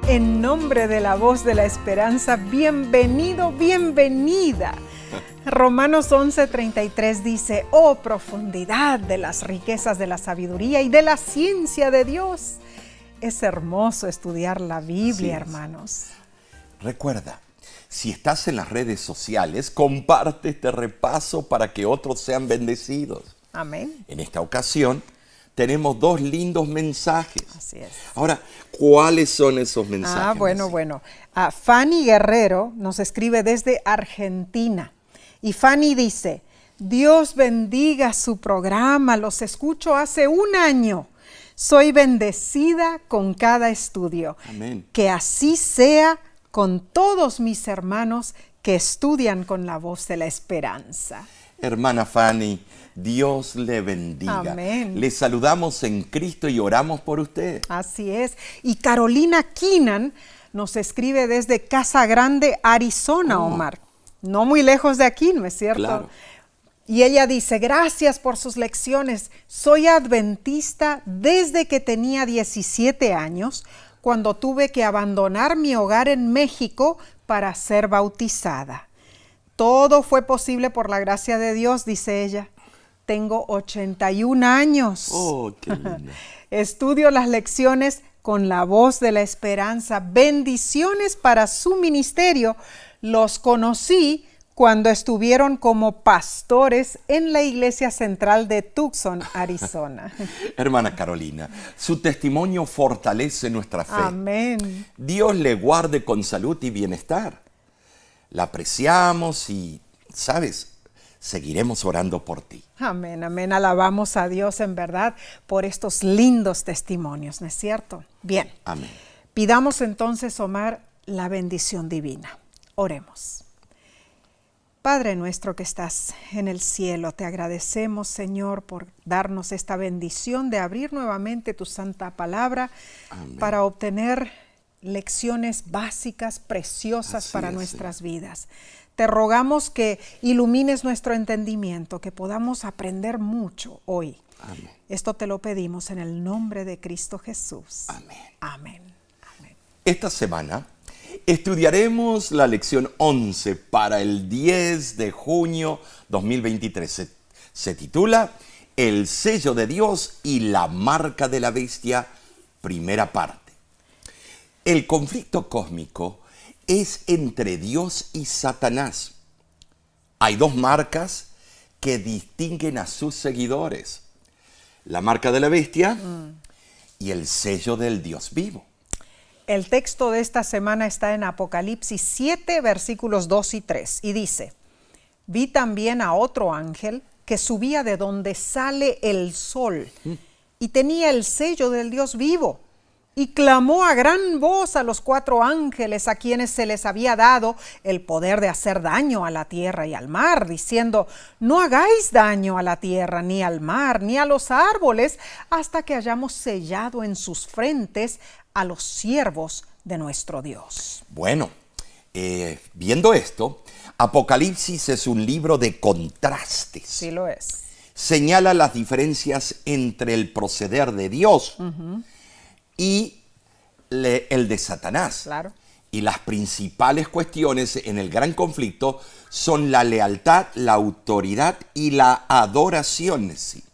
En nombre de la voz de la esperanza, bienvenido, bienvenida. Romanos 11:33 dice: oh profundidad de las riquezas de la sabiduría y de la ciencia de Dios. Es hermoso estudiar la Biblia, hermanos. Recuerda, si estás en las redes sociales, comparte este repaso para que otros sean bendecidos. Amén. En esta ocasión tenemos dos lindos mensajes. Así es. Ahora, ¿cuáles son esos mensajes? Bueno. Fanny Guerrero nos escribe desde Argentina. Y Fanny dice: Dios bendiga su programa, los escucho hace un año. Soy bendecida con cada estudio. Amén. Que así sea con todos mis hermanos que estudian con la voz de la esperanza. Hermana Fanny, Dios le bendiga. Amén. Le saludamos en Cristo y oramos por usted. Así es. Y Carolina Keenan nos escribe desde Casa Grande, Arizona, Omar. No muy lejos de aquí, ¿no es cierto? Claro. Y ella dice: gracias por sus lecciones. Soy adventista desde que tenía 17 años, cuando tuve que abandonar mi hogar en México para ser bautizada. Todo fue posible por la gracia de Dios, dice ella. Tengo 81 años. Oh, qué lindo. Estudio las lecciones con la voz de la esperanza. Bendiciones para su ministerio. Los conocí cuando estuvieron como pastores en la iglesia central de Tucson, Arizona. Hermana Carolina, su testimonio fortalece nuestra fe. Amén. Dios le guarde con salud y bienestar. La apreciamos y, ¿sabes? Seguiremos orando por ti. Amén, amén. Alabamos a Dios en verdad por estos lindos testimonios, ¿no es cierto? Bien. Amén. Pidamos entonces, Omar, la bendición divina. Oremos. Padre nuestro que estás en el cielo, te agradecemos, Señor, por darnos esta bendición de abrir nuevamente tu santa palabra. Amén. Para obtener lecciones básicas, preciosas para nuestras vidas. Te rogamos que ilumines nuestro entendimiento, que podamos aprender mucho hoy. Amén. Esto te lo pedimos en el nombre de Cristo Jesús. Amén. Amén. Amén. Esta semana estudiaremos la lección 11 para el 10 de junio 2023. Se titula El sello de Dios y la marca de la bestia, primera parte. El conflicto cósmico es entre Dios y Satanás. Hay dos marcas que distinguen a sus seguidores: la marca de la bestia y el sello del Dios vivo. El texto de esta semana está en Apocalipsis 7, versículos 2 y 3, y dice: vi también a otro ángel que subía de donde sale el sol, y tenía el sello del Dios vivo. Y clamó a gran voz a los 4 ángeles a quienes se les había dado el poder de hacer daño a la tierra y al mar, diciendo: no hagáis daño a la tierra, ni al mar, ni a los árboles, hasta que hayamos sellado en sus frentes a los siervos de nuestro Dios. Bueno, viendo esto, Apocalipsis es un libro de contrastes. Sí lo es. Señala las diferencias entre el proceder de Dios y el de Satanás. Claro. Y las principales cuestiones en el gran conflicto son la lealtad, la autoridad y la adoración. Sí.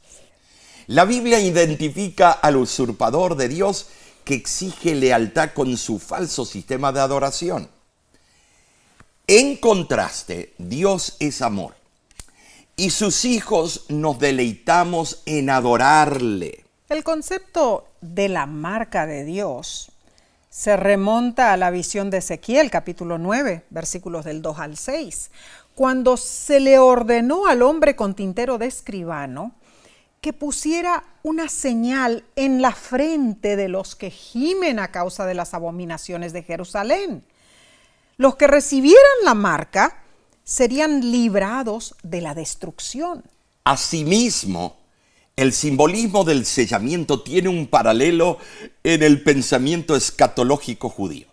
La Biblia identifica al usurpador de Dios que exige lealtad con su falso sistema de adoración. En contraste, Dios es amor y sus hijos nos deleitamos en adorarle. El concepto de la marca de Dios se remonta a la visión de Ezequiel, capítulo 9, versículos del 2 al 6, cuando se le ordenó al hombre con tintero de escribano que pusiera una señal en la frente de los que gimen a causa de las abominaciones de Jerusalén. Los que recibieran la marca serían librados de la destrucción. Asimismo, el simbolismo del sellamiento tiene un paralelo en el pensamiento escatológico judío.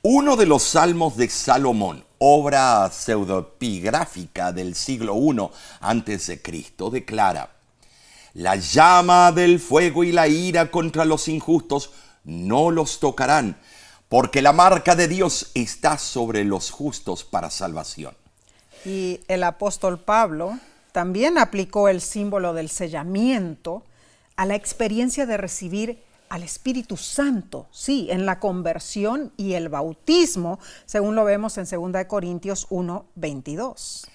Uno de los salmos de Salomón, obra pseudoepigráfica del siglo I a.C., declara: la llama del fuego y la ira contra los injustos no los tocarán, porque la marca de Dios está sobre los justos para salvación. Y el apóstol Pablo también aplicó el símbolo del sellamiento a la experiencia de recibir al Espíritu Santo, sí, en la conversión y el bautismo, según lo vemos en 2 Corintios 1:22.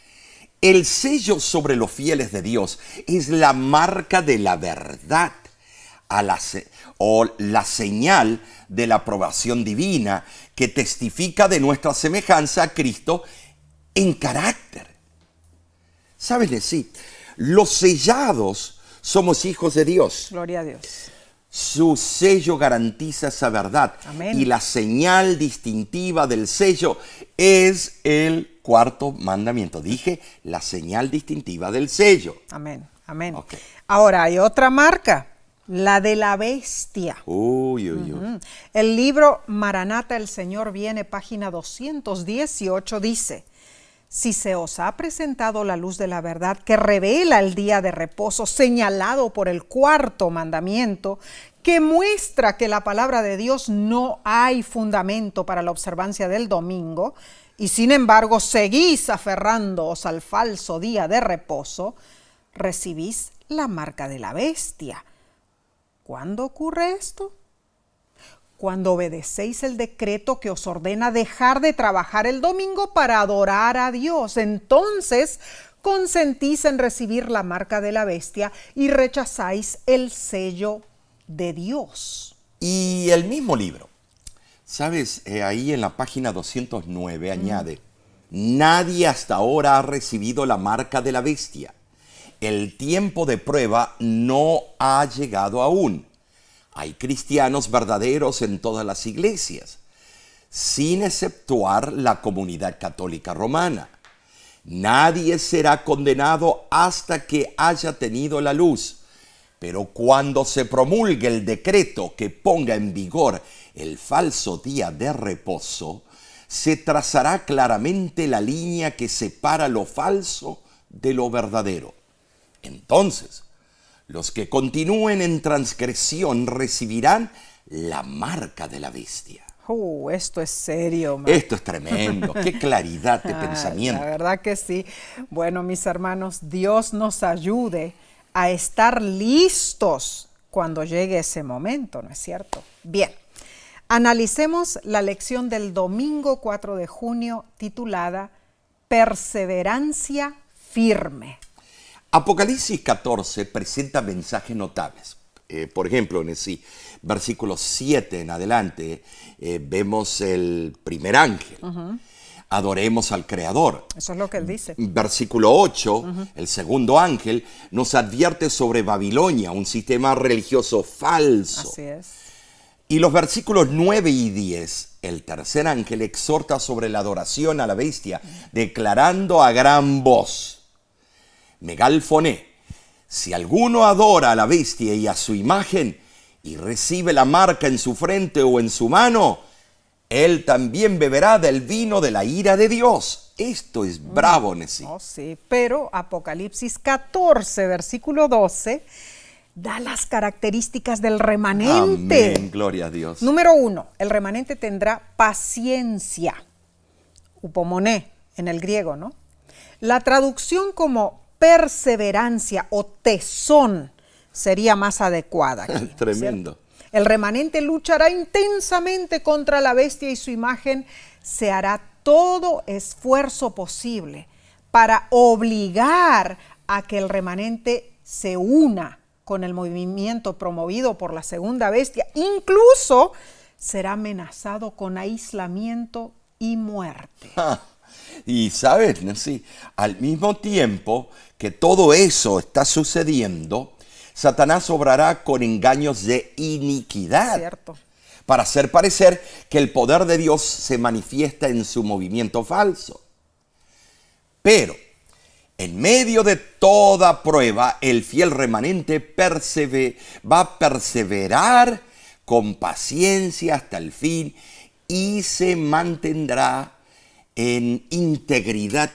El sello sobre los fieles de Dios es la marca de la verdad o la señal de la aprobación divina que testifica de nuestra semejanza a Cristo en carácter. ¿Sabes? Sí, los sellados somos hijos de Dios. Gloria a Dios. Su sello garantiza esa verdad. Amén. Y la señal distintiva del sello es el cuarto mandamiento. Dije, la señal distintiva del sello. Amén, amén. Ok. Ahora hay otra marca, la de la bestia. Uy, uy, uy. El libro Maranata, el Señor viene, página 218, dice: si se os ha presentado la luz de la verdad que revela el día de reposo señalado por el cuarto mandamiento, que muestra que la palabra de Dios no hay fundamento para la observancia del domingo, y sin embargo seguís aferrándoos al falso día de reposo, recibís la marca de la bestia. ¿Cuándo ocurre esto? Cuando obedecéis el decreto que os ordena dejar de trabajar el domingo para adorar a Dios. Entonces consentís en recibir la marca de la bestia y rechazáis el sello de Dios. Y el mismo libro, ¿sabes? Ahí en la página 209 añade: nadie hasta ahora ha recibido la marca de la bestia. El tiempo de prueba no ha llegado aún. Hay cristianos verdaderos en todas las iglesias, sin exceptuar la comunidad católica romana. Nadie será condenado hasta que haya tenido la luz. Pero cuando se promulgue el decreto que ponga en vigor el falso día de reposo, se trazará claramente la línea que separa lo falso de lo verdadero. Entonces, los que continúen en transgresión recibirán la marca de la bestia. Esto es serio, man. Esto es tremendo. Qué claridad de pensamiento. La verdad que sí. Bueno, mis hermanos, Dios nos ayude a estar listos cuando llegue ese momento, ¿no es cierto? Bien, analicemos la lección del domingo 4 de junio titulada Perseverancia firme. Apocalipsis 14 presenta mensajes notables. Por ejemplo, en ese versículo 7 en adelante, vemos el primer ángel. Adoremos al Creador. Eso es lo que él dice. Versículo 8, el segundo ángel nos advierte sobre Babilonia, un sistema religioso falso. Así es. Y los versículos 9 y 10, el tercer ángel exhorta sobre la adoración a la bestia, declarando a gran voz: Megalfoné, si alguno adora a la bestia y a su imagen y recibe la marca en su frente o en su mano, él también beberá del vino de la ira de Dios. Esto es bravo, Nesí. Oh, sí, pero Apocalipsis 14, versículo 12, da las características del remanente. Amén, gloria a Dios. Número 1, el remanente tendrá paciencia. Upomoné, en el griego, ¿no? La traducción como perseverancia o tesón sería más adecuada aquí. Tremendo. ¿Cierto? El remanente luchará intensamente contra la bestia y su imagen, se hará todo esfuerzo posible para obligar a que el remanente se una con el movimiento promovido por la segunda bestia. Incluso será amenazado con aislamiento y muerte. Y sabes, sí, al mismo tiempo que todo eso está sucediendo, Satanás obrará con engaños de iniquidad. Cierto. Para hacer parecer que el poder de Dios se manifiesta en su movimiento falso. Pero, en medio de toda prueba, el fiel remanente va a perseverar con paciencia hasta el fin y se mantendrá en integridad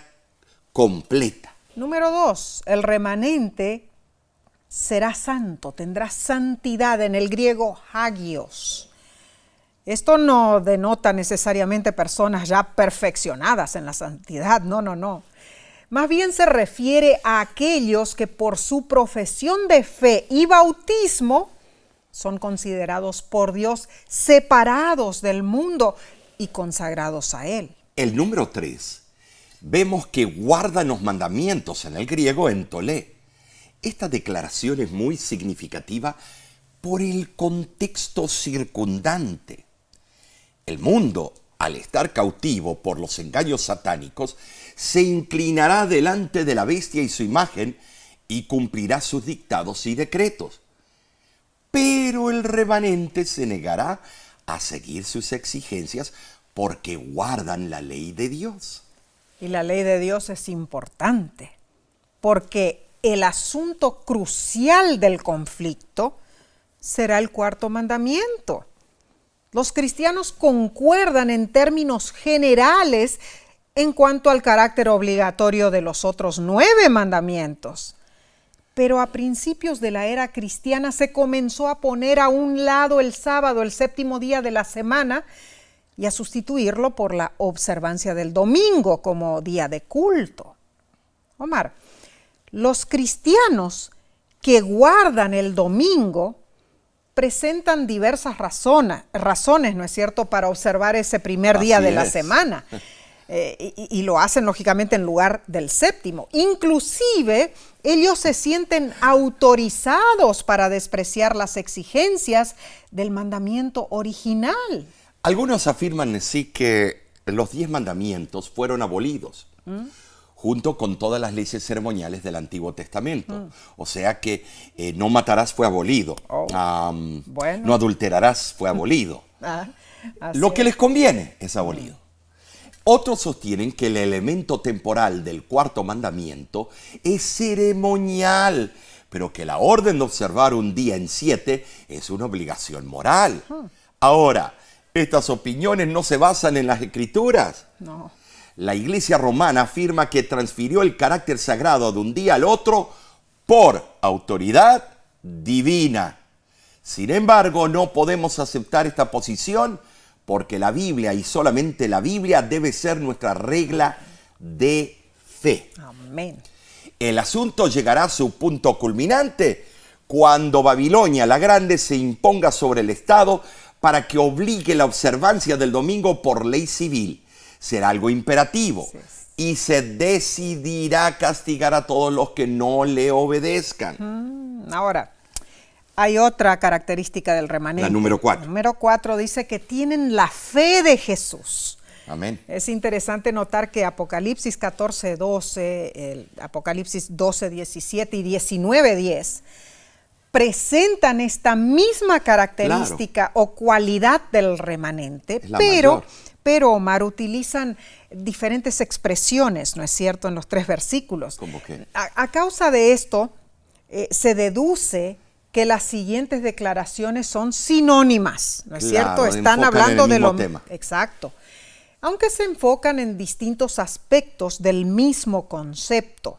completa. Número 2, el remanente será santo, tendrá santidad, en el griego hagios. Esto no denota necesariamente personas ya perfeccionadas en la santidad, no, no, no. Más bien se refiere a aquellos que por su profesión de fe y bautismo son considerados por Dios separados del mundo y consagrados a Él. El número 3, vemos que guardan los mandamientos en el griego entolé. Esta declaración es muy significativa por el contexto circundante. El mundo, al estar cautivo por los engaños satánicos, se inclinará delante de la bestia y su imagen y cumplirá sus dictados y decretos. Pero el remanente se negará a seguir sus exigencias porque guardan la ley de Dios. Y la ley de Dios es importante, porque el asunto crucial del conflicto será el cuarto mandamiento. Los cristianos concuerdan en términos generales en cuanto al carácter obligatorio de los otros 9 mandamientos. Pero a principios de la era cristiana se comenzó a poner a un lado el sábado, el séptimo día de la semana, y a sustituirlo por la observancia del domingo como día de culto. Omar, los cristianos que guardan el domingo presentan diversas razones, ¿no es cierto?, para observar ese primer día de la semana. Y lo hacen lógicamente en lugar del séptimo. Inclusive ellos se sienten autorizados para despreciar las exigencias del mandamiento original. Algunos afirman sí que los 10 mandamientos fueron abolidos, junto con todas las leyes ceremoniales del Antiguo Testamento. O sea que no matarás fue abolido, Bueno. no adulterarás fue abolido. Lo que les conviene es abolido. Otros sostienen que el elemento temporal del cuarto mandamiento es ceremonial, pero que la orden de observar un día en 7 es una obligación moral. Ahora, estas opiniones no se basan en las Escrituras. No. La Iglesia romana afirma que transfirió el carácter sagrado de un día al otro por autoridad divina. Sin embargo, no podemos aceptar esta posición porque la Biblia y solamente la Biblia debe ser nuestra regla de fe. Amén. El asunto llegará a su punto culminante cuando Babilonia la Grande se imponga sobre el Estado para que obligue la observancia del domingo por ley civil. Será algo imperativo y se decidirá castigar a todos los que no le obedezcan. Ahora, hay otra característica del remanente. La número 4. La número 4 dice que tienen la fe de Jesús. Amén. Es interesante notar que Apocalipsis 14:12, el Apocalipsis 12:17 y 19:10 presentan esta misma característica o cualidad del remanente, pero Omar, utilizan diferentes expresiones, ¿no es cierto?, en los 3 versículos. ¿Cómo qué? A causa de esto, se deduce que las siguientes declaraciones son sinónimas, ¿no es cierto? Están hablando de lo mismo. Exacto. Aunque se enfocan en distintos aspectos del mismo concepto.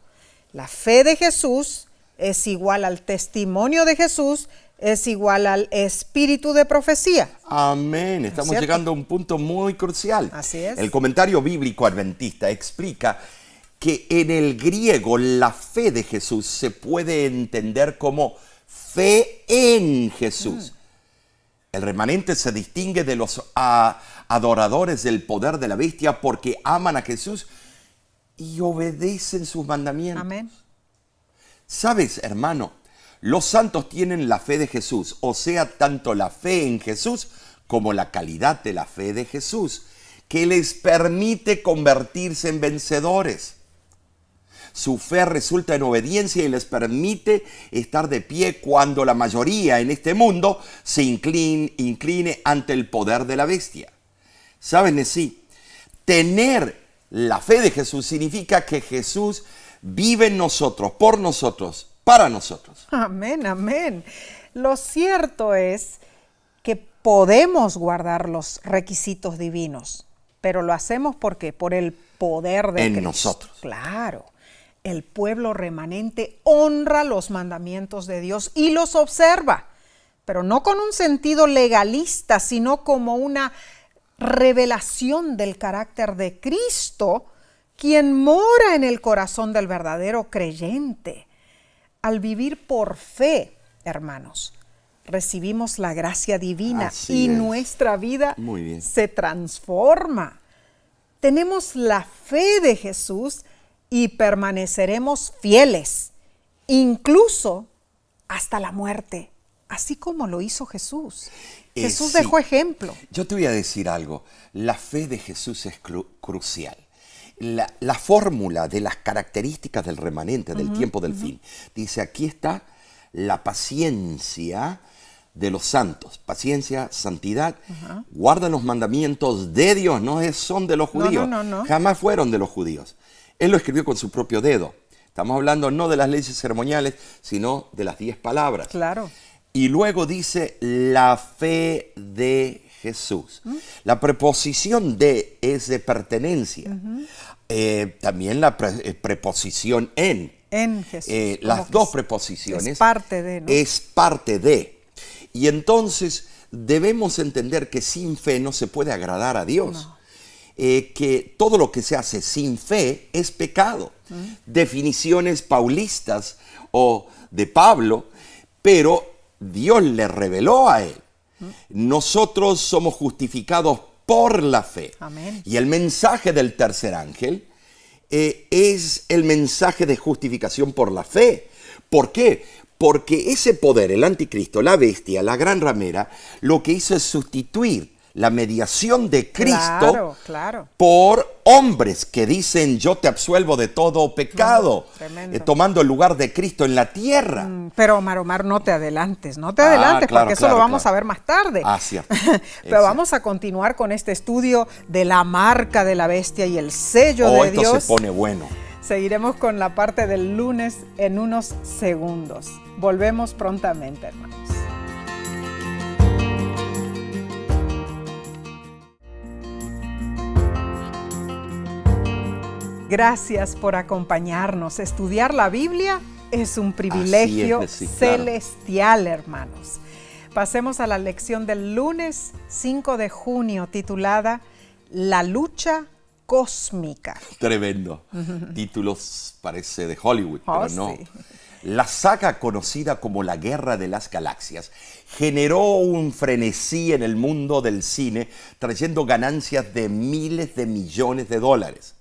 La fe de Jesús es igual al testimonio de Jesús, es igual al espíritu de profecía. Amén. Estamos llegando a un punto muy crucial. Así es. El comentario bíblico adventista explica que en el griego la fe de Jesús se puede entender como fe en Jesús. El remanente se distingue de los adoradores del poder de la bestia porque aman a Jesús y obedecen sus mandamientos. Amén. ¿Sabes, hermano? Los santos tienen la fe de Jesús, o sea, tanto la fe en Jesús como la calidad de la fe de Jesús, que les permite convertirse en vencedores. Su fe resulta en obediencia y les permite estar de pie cuando la mayoría en este mundo se incline ante el poder de la bestia. ¿Saben? Sí, tener la fe de Jesús significa que Jesús vive en nosotros, por nosotros, para nosotros. Amén, amén. Lo cierto es que podemos guardar los requisitos divinos, pero lo hacemos porque por el poder de Cristo. En nosotros. Claro. El pueblo remanente honra los mandamientos de Dios y los observa, pero no con un sentido legalista, sino como una revelación del carácter de Cristo, quien mora en el corazón del verdadero creyente. Al vivir por fe, hermanos, recibimos la gracia divina. Así y es. nuestra vida Muy bien. se transforma. Tenemos la fe de Jesús y permaneceremos fieles, incluso hasta la muerte, así como lo hizo Jesús. Jesús Sí. dejó ejemplo. Yo te voy a decir algo. La fe de Jesús es crucial. La fórmula de las características del remanente, del tiempo del fin, dice, aquí está la paciencia de los santos. Paciencia, santidad, guardan los mandamientos de Dios, no son de los judíos. No. Jamás fueron de los judíos. Él lo escribió con su propio dedo. Estamos hablando no de las leyes ceremoniales, sino de las 10 palabras. Claro. Y luego dice la fe de Jesús. La preposición de es de pertenencia. También la preposición en. En Jesús. Las como dos preposiciones. es parte de, ¿no? Es parte de. Y entonces debemos entender que sin fe no se puede agradar a Dios. No. Que todo lo que se hace sin fe es pecado. Definiciones paulistas o de Pablo, pero Dios le reveló a él. Nosotros somos justificados por la fe. Amén. Y el mensaje del tercer ángel es el mensaje de justificación por la fe. ¿Por qué? Porque ese poder, el anticristo, la bestia, la gran ramera, lo que hizo es sustituir la mediación de Cristo Claro. por hombres que dicen yo te absuelvo de todo pecado, Tremendo. tomando el lugar de Cristo en la tierra. Pero Omar, no te adelantes, claro, porque eso lo vamos claro. a ver más tarde. Cierto. Pero vamos a continuar con este estudio de la marca de la bestia y el sello de Esto Dios. se pone bueno. Seguiremos con la parte del lunes en unos segundos. Volvemos prontamente, hermanos. Gracias por acompañarnos. Estudiar la Biblia es un privilegio Así es, sí, claro. celestial, hermanos. Pasemos a la lección del lunes 5 de junio titulada La lucha cósmica. Tremendo. Títulos parece de Hollywood, Oh, pero no. sí. La saga conocida como la Guerra de las Galaxias generó un frenesí en el mundo del cine, trayendo ganancias de miles de millones de dólares.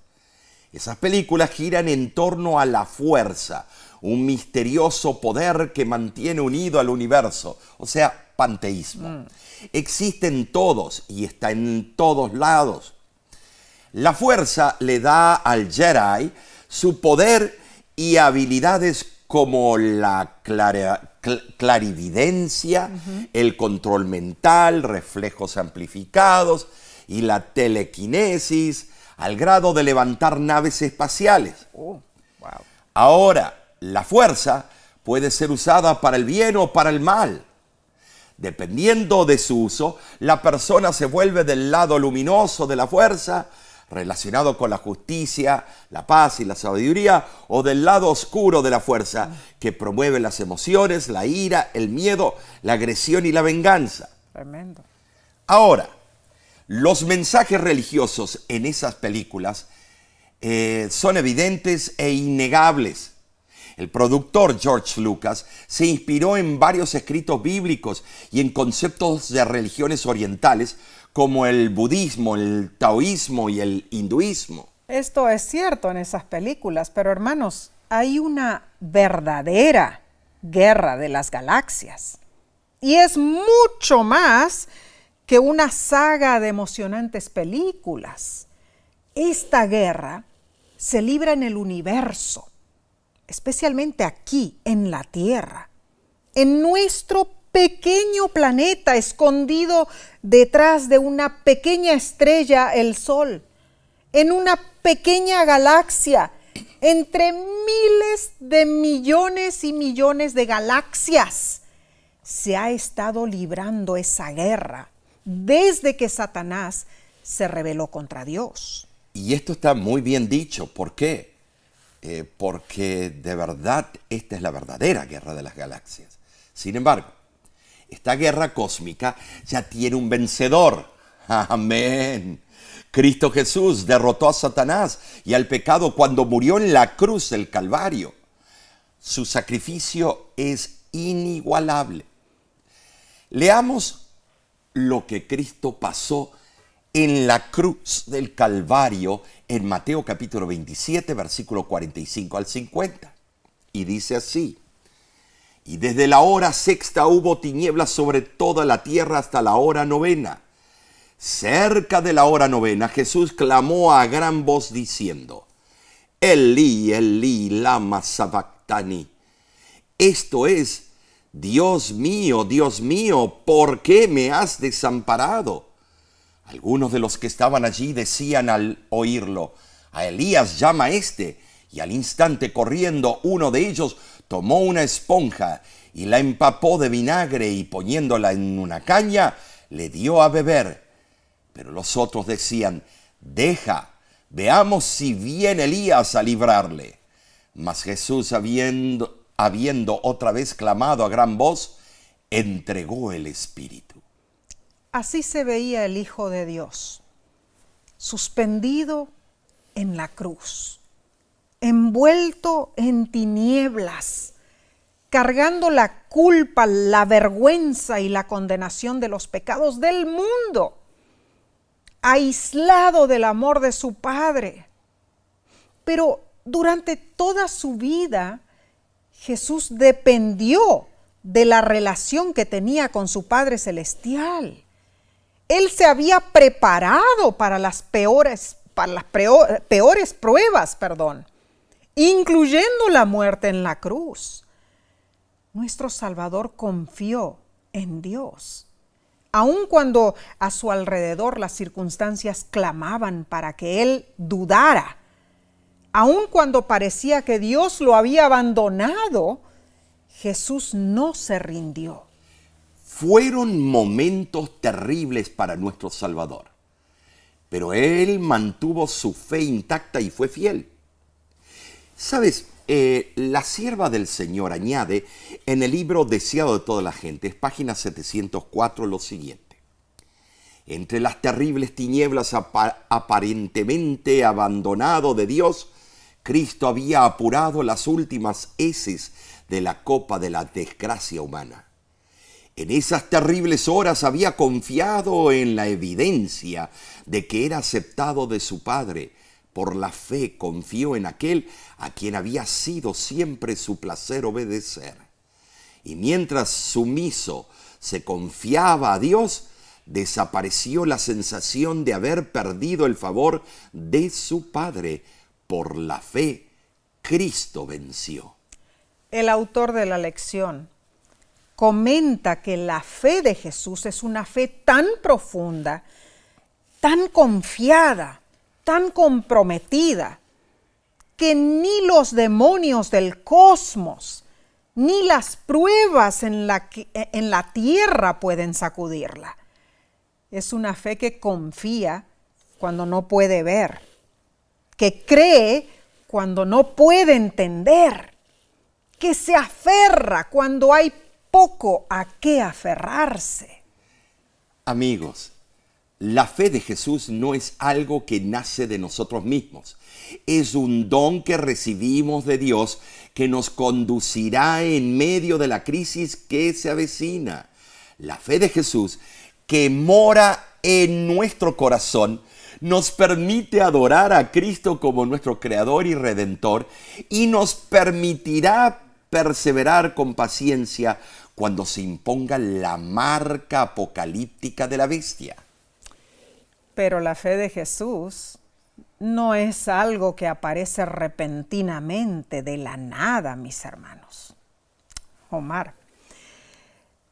Esas películas giran en torno a la fuerza, un misterioso poder que mantiene unido al universo, o sea, panteísmo. Existe en todos y está en todos lados. La fuerza le da al Jedi su poder y habilidades como la clarividencia, el control mental, reflejos amplificados y la telequinesis, al grado de levantar naves espaciales. Wow. Ahora, la fuerza puede ser usada para el bien o para el mal. Dependiendo de su uso, la persona se vuelve del lado luminoso de la fuerza, relacionado con la justicia, la paz y la sabiduría, o del lado oscuro de la fuerza, que promueve las emociones, la ira, el miedo, la agresión y la venganza. Tremendo. Ahora, los mensajes religiosos en esas películas son evidentes e innegables. El productor George Lucas se inspiró en varios escritos bíblicos y en conceptos de religiones orientales como el budismo, el taoísmo y el hinduismo. Esto es cierto en esas películas, pero hermanos, hay una verdadera guerra de las galaxias. Y es mucho más que una saga de emocionantes películas. Esta guerra se libra en el universo, especialmente aquí en la Tierra, en nuestro pequeño planeta escondido detrás de una pequeña estrella, el Sol, en una pequeña galaxia, entre miles de millones y millones de galaxias. Se ha estado librando esa guerra desde que Satanás se rebeló contra Dios. Y esto está muy bien dicho. ¿Por qué? Porque de verdad esta es la verdadera guerra de las galaxias. Sin embargo, esta guerra cósmica ya tiene un vencedor. Amén. Cristo Jesús derrotó a Satanás y al pecado cuando murió en la cruz del Calvario. Su sacrificio es inigualable. Leamos lo que Cristo pasó en la cruz del Calvario en Mateo capítulo 27, versículo 45 al 50. Y dice así: y desde la hora sexta hubo tinieblas sobre toda la tierra hasta la hora novena. Cerca de la hora novena, Jesús clamó a gran voz diciendo: Elí, Elí, lama sabactani. Esto es: Dios mío, ¿por qué me has desamparado? Algunos de los que estaban allí decían al oírlo: a Elías llama este. Y al instante, corriendo, uno de ellos tomó una esponja y la empapó de vinagre y poniéndola en una caña, le dio a beber. Pero los otros decían: deja, veamos si viene Elías a librarle. Mas Jesús, habiendo otra vez clamado a gran voz, entregó el Espíritu. Así se veía el Hijo de Dios, suspendido en la cruz, envuelto en tinieblas, cargando la culpa, la vergüenza y la condenación de los pecados del mundo, aislado del amor de su Padre. Pero durante toda su vida, Jesús dependió de la relación que tenía con su Padre Celestial. Él se había preparado para las peores pruebas, incluyendo la muerte en la cruz. Nuestro Salvador confió en Dios, aun cuando a su alrededor las circunstancias clamaban para que él dudara, aun cuando parecía que Dios lo había abandonado, Jesús no se rindió. Fueron momentos terribles para nuestro Salvador, pero Él mantuvo su fe intacta y fue fiel. ¿Sabes? La sierva del Señor añade en el libro Deseado de toda la gente, página 704, lo siguiente: entre las terribles tinieblas aparentemente abandonado de Dios, Cristo había apurado las últimas heces de la copa de la desgracia humana. En esas terribles horas había confiado en la evidencia de que era aceptado de su Padre. Por la fe confió en aquel a quien había sido siempre su placer obedecer. Y mientras sumiso se confiaba a Dios, desapareció la sensación de haber perdido el favor de su Padre. Por la fe, Cristo venció. El autor de la lección comenta que la fe de Jesús es una fe tan profunda, tan confiada, tan comprometida, que ni los demonios del cosmos, ni las pruebas en la tierra pueden sacudirla. Es una fe que confía cuando no puede ver, que cree cuando no puede entender, que se aferra cuando hay poco a qué aferrarse. Amigos, la fe de Jesús no es algo que nace de nosotros mismos. Es un don que recibimos de Dios que nos conducirá en medio de la crisis que se avecina. La fe de Jesús, que mora en nuestro corazón, nos permite adorar a Cristo como nuestro Creador y Redentor y nos permitirá perseverar con paciencia cuando se imponga la marca apocalíptica de la bestia. Pero la fe de Jesús no es algo que aparece repentinamente de la nada, mis hermanos. Omar,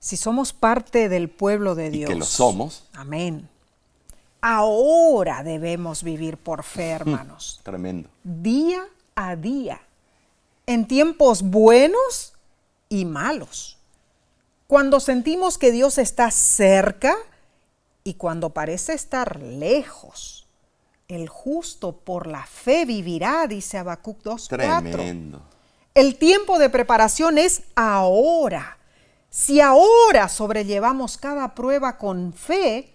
si somos parte del pueblo de Dios, y que lo somos, amén, ahora debemos vivir por fe, hermanos. Tremendo. Día a día, en tiempos buenos y malos. Cuando sentimos que Dios está cerca y cuando parece estar lejos. El justo por la fe vivirá, dice Habacuc 2:4. Tremendo. El tiempo de preparación es ahora. Si ahora sobrellevamos cada prueba con fe,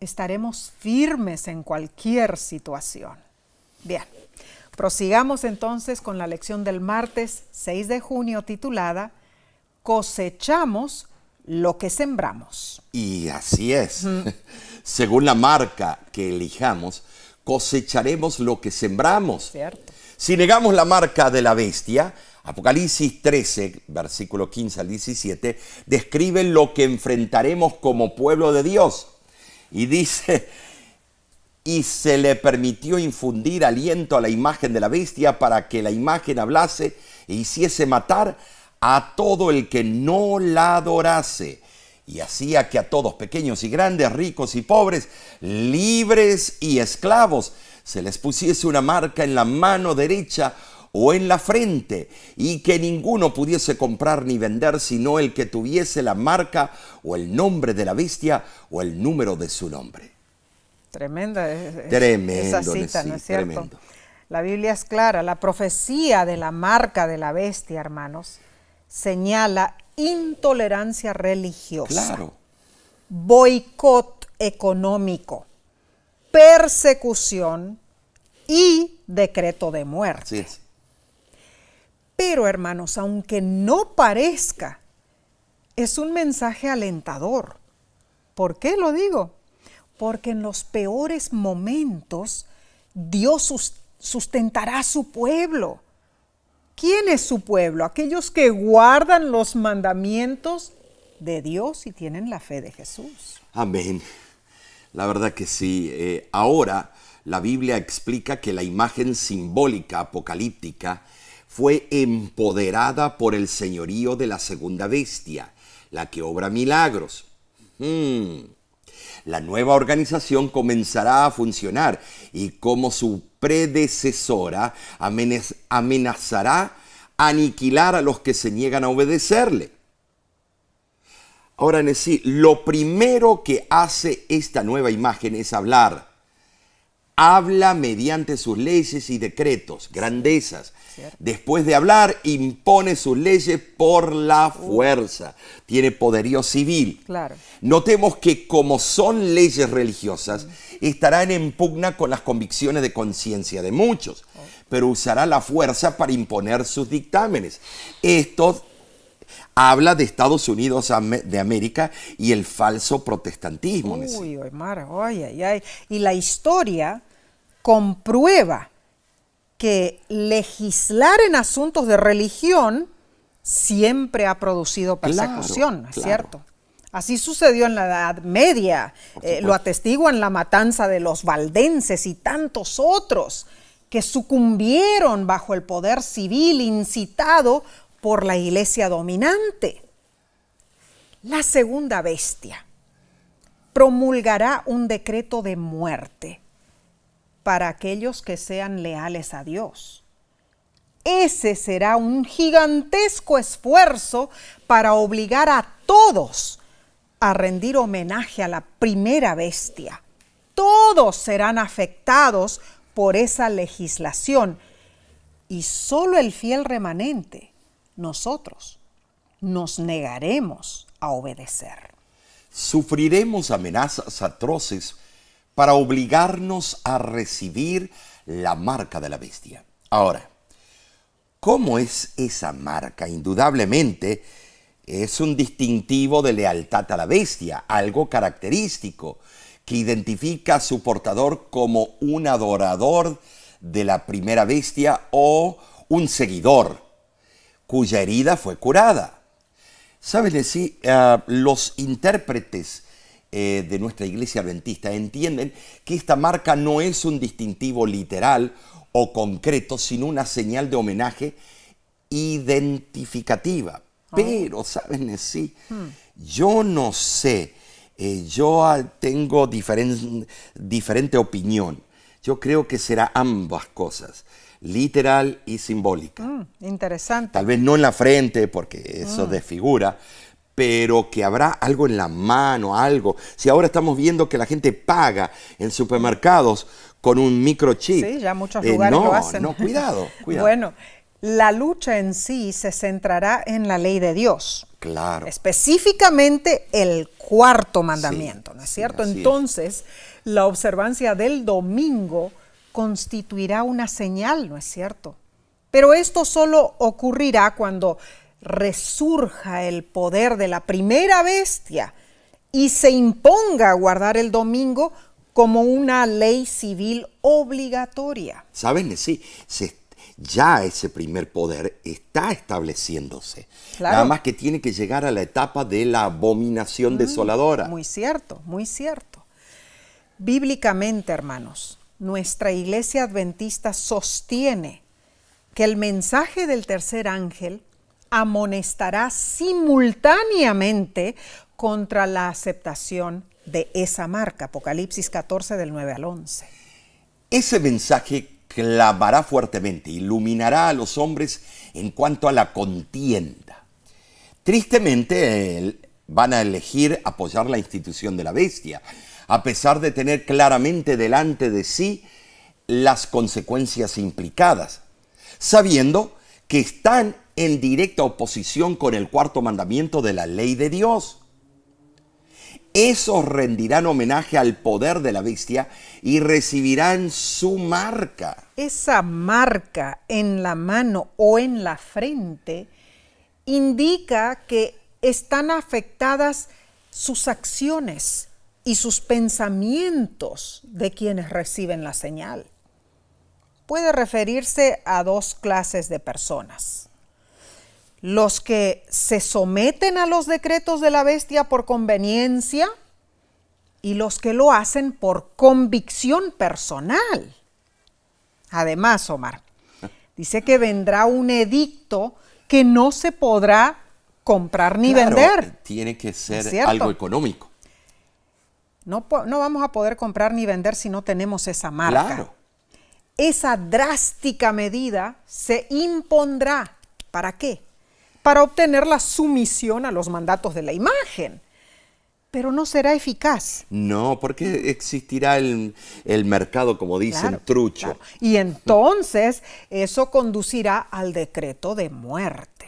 estaremos firmes en cualquier situación. Bien, prosigamos entonces con la lección del martes 6 de junio titulada Cosechamos lo que sembramos. Y así es. Según la marca que elijamos, cosecharemos lo que sembramos. ¿Cierto? Si negamos la marca de la bestia, Apocalipsis 13, versículo 15 al 17, describe lo que enfrentaremos como pueblo de Dios. Y dice, y se le permitió infundir aliento a la imagen de la bestia para que la imagen hablase e hiciese matar a todo el que no la adorase. Y hacía que a todos, pequeños y grandes, ricos y pobres, libres y esclavos, se les pusiese una marca en la mano derecha o en la frente, y que ninguno pudiese comprar ni vender sino el que tuviese la marca o el nombre de la bestia o el número de su nombre. Tremenda Tremendo, esa cita, sí, ¿no es cierto? tremendo. La Biblia es clara, la profecía de la marca de la bestia, hermanos, señala intolerancia religiosa, Claro. boicot económico, persecución y decreto de muerte. Así es. Pero, hermanos, aunque no parezca, es un mensaje alentador. ¿Por qué lo digo? Porque en los peores momentos Dios sustentará a su pueblo. ¿Quién es su pueblo? Aquellos que guardan los mandamientos de Dios y tienen la fe de Jesús. Amén. La verdad que sí. Ahora la Biblia explica que la imagen simbólica apocalíptica fue empoderada por el señorío de la segunda bestia, la que obra milagros. La nueva organización comenzará a funcionar y como su predecesora amenazará aniquilar a los que se niegan a obedecerle. Ahora, Nesí, lo primero que hace esta nueva imagen es hablar. Habla mediante sus leyes y decretos, grandezas. Cierto. Después de hablar, impone sus leyes por la fuerza. Tiene poderío civil. Claro. Notemos que como son leyes religiosas, estarán en pugna con las convicciones de conciencia de muchos, pero usará la fuerza para imponer sus dictámenes. Esto habla de Estados Unidos de América y el falso protestantismo. Uy, Mara, ay, ay, ay. Y la historia comprueba que legislar en asuntos de religión siempre ha producido persecución, ¿no es cierto? Así sucedió en la Edad Media, lo atestiguan la matanza de los valdenses y tantos otros que sucumbieron bajo el poder civil incitado por la iglesia dominante. La segunda bestia promulgará un decreto de muerte para aquellos que sean leales a Dios. Ese será un gigantesco esfuerzo para obligar a todos a rendir homenaje a la primera bestia. Todos serán afectados por esa legislación y solo el fiel remanente, nosotros, nos negaremos a obedecer. Sufriremos amenazas atroces para obligarnos a recibir la marca de la bestia. Ahora, ¿cómo es esa marca? Indudablemente es un distintivo de lealtad a la bestia, algo característico que identifica a su portador como un adorador de la primera bestia o un seguidor cuya herida fue curada. ¿Saben si los intérpretes de nuestra iglesia adventista entienden que esta marca no es un distintivo literal o concreto, sino una señal de homenaje identificativa? Pero, ¿saben si yo no sé, yo tengo diferente opinión. Yo creo que será ambas cosas, literal y simbólica. Interesante. Tal vez no en la frente, porque eso desfigura, pero que habrá algo en la mano, algo. Si ahora estamos viendo que la gente paga en supermercados con un microchip. Sí, ya muchos lugares lo hacen. No, cuidado. Bueno, la lucha en sí se centrará en la ley de Dios. Claro. Específicamente el cuarto mandamiento, ¿no es sí, cierto? así es. Entonces, la observancia del domingo constituirá una señal, ¿no es cierto? Pero esto solo ocurrirá cuando resurja el poder de la primera bestia y se imponga guardar el domingo como una ley civil obligatoria. ¿Saben? Sí, ya ese primer poder está estableciéndose. Claro. Nada más que tiene que llegar a la etapa de la abominación desoladora. Muy cierto, muy cierto. Bíblicamente, hermanos, nuestra iglesia adventista sostiene que el mensaje del tercer ángel amonestará simultáneamente contra la aceptación de esa marca. Apocalipsis 14 del 9 al 11. Ese mensaje clamará fuertemente, iluminará a los hombres en cuanto a la contienda. Tristemente, van a elegir apoyar la institución de la bestia, a pesar de tener claramente delante de sí las consecuencias implicadas, sabiendo que están en directa oposición con el cuarto mandamiento de la ley de Dios. Esos rendirán homenaje al poder de la bestia y recibirán su marca. Esa marca en la mano o en la frente indica que están afectadas sus acciones y sus pensamientos de quienes reciben la señal. Puede referirse a dos clases de personas: los que se someten a los decretos de la bestia por conveniencia y los que lo hacen por convicción personal. Además, Omar, dice que vendrá un edicto que no se podrá comprar ni vender. Tiene que ser ¿Cierto? algo económico. No vamos a poder comprar ni vender si no tenemos esa marca. Claro. Esa drástica medida se impondrá. ¿Para qué? Para obtener la sumisión a los mandatos de la imagen. Pero no será eficaz. No, porque existirá el mercado, como dicen, Claro, trucho. claro. Y entonces eso conducirá al decreto de muerte.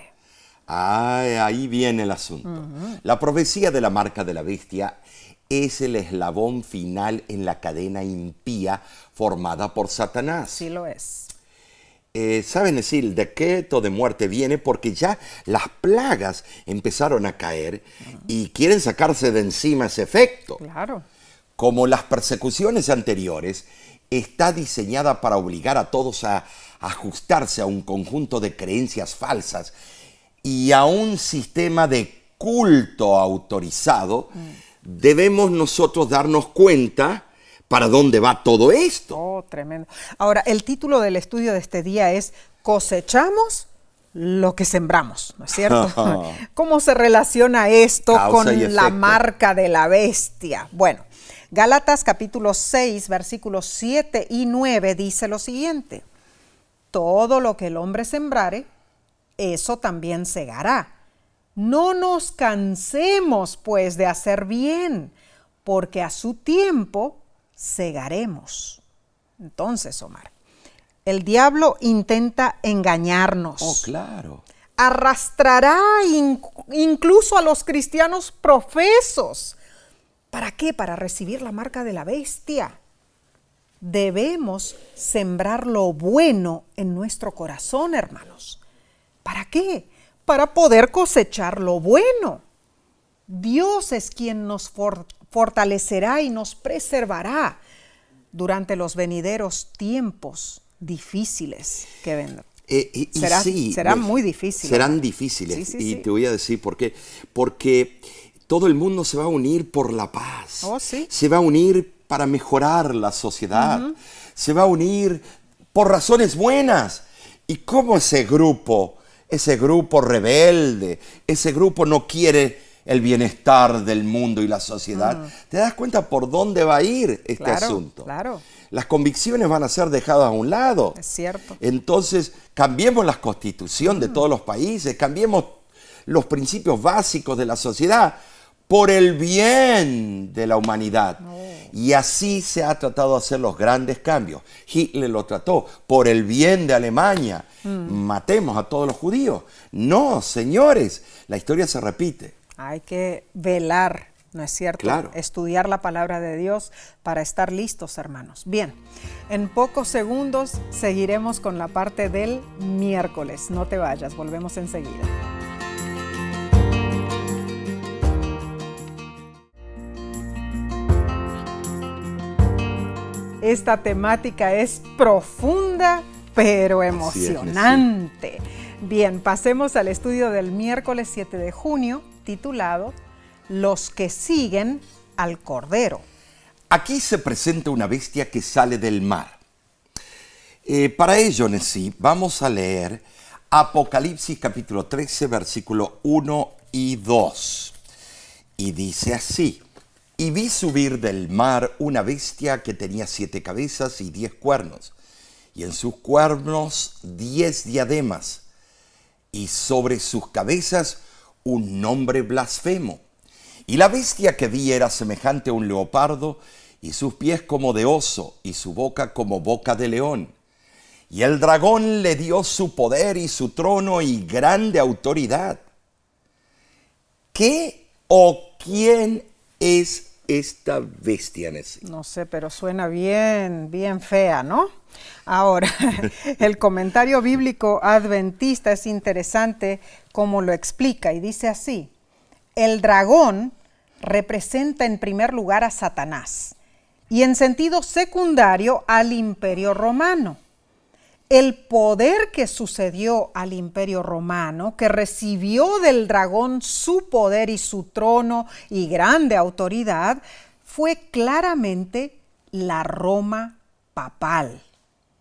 Ahí viene el asunto. La profecía de la marca de la bestia es el eslabón final en la cadena impía formada por Satanás. Sí lo es. Saben decir, el decreto de muerte viene porque ya las plagas empezaron a caer y quieren sacarse de encima ese efecto. Claro. Como las persecuciones anteriores, está diseñada para obligar a todos a ajustarse a un conjunto de creencias falsas y a un sistema de culto autorizado. Debemos nosotros darnos cuenta para dónde va todo esto. Oh, tremendo. Ahora, el título del estudio de este día es "Cosechamos lo que sembramos", ¿no es cierto? ¿Cómo se relaciona esto Causa y con la efecto. marca de la bestia? Bueno, Gálatas capítulo 6, versículos 7 y 9 dice lo siguiente: todo lo que el hombre sembrare, eso también segará. No nos cansemos, pues, de hacer bien, porque a su tiempo segaremos. Entonces, Omar, el diablo intenta engañarnos. Oh, claro. Arrastrará incluso a los cristianos profesos. ¿Para qué? Para recibir la marca de la bestia. Debemos sembrar lo bueno en nuestro corazón, hermanos. ¿Para qué? Para poder cosechar lo bueno. Dios es quien nos fortalecerá y nos preservará durante los venideros tiempos difíciles que vendrán. Serán muy difíciles. Serán difíciles. Sí. Te voy a decir por qué. Porque todo el mundo se va a unir por la paz. Oh, sí. Se va a unir para mejorar la sociedad. Se va a unir por razones buenas. ¿Y cómo ese grupo rebelde, ese grupo no quiere el bienestar del mundo y la sociedad? ¿Te das cuenta por dónde va a ir este asunto? Claro. Las convicciones van a ser dejadas a un lado. Es cierto. Entonces, cambiemos la constitución de todos los países, cambiemos los principios básicos de la sociedad por el bien de la humanidad. Y así se ha tratado de hacer los grandes cambios. Hitler lo trató por el bien de Alemania. Matemos a todos los judíos. No, señores, la historia se repite. Hay que velar, ¿no es cierto? Claro. Estudiar la palabra de Dios para estar listos, hermanos. Bien, en pocos segundos seguiremos con la parte del miércoles. No te vayas, volvemos enseguida. Esta temática es profunda, pero emocionante. Bien, pasemos al estudio del miércoles 7 de junio, titulado Los que siguen al Cordero. Aquí se presenta una bestia que sale del mar. Para ello, Nesí, vamos a leer Apocalipsis capítulo 13, versículo 1 y 2. Y dice así: Y vi subir del mar una bestia que tenía 7 cabezas y 10 cuernos, y en sus cuernos 10 diademas, y sobre sus cabezas un nombre blasfemo. Y la bestia que vi era semejante a un leopardo, y sus pies como de oso, y su boca como boca de león. Y el dragón le dio su poder y su trono y grande autoridad. ¿Qué o quién es esta bestia, Nesí? No sé, pero suena bien fea, ¿no? Ahora, el comentario bíblico adventista es interesante como lo explica y dice así: el dragón representa en primer lugar a Satanás y en sentido secundario al Imperio Romano. El poder que sucedió al Imperio Romano, que recibió del dragón su poder y su trono y grande autoridad, fue claramente la Roma papal.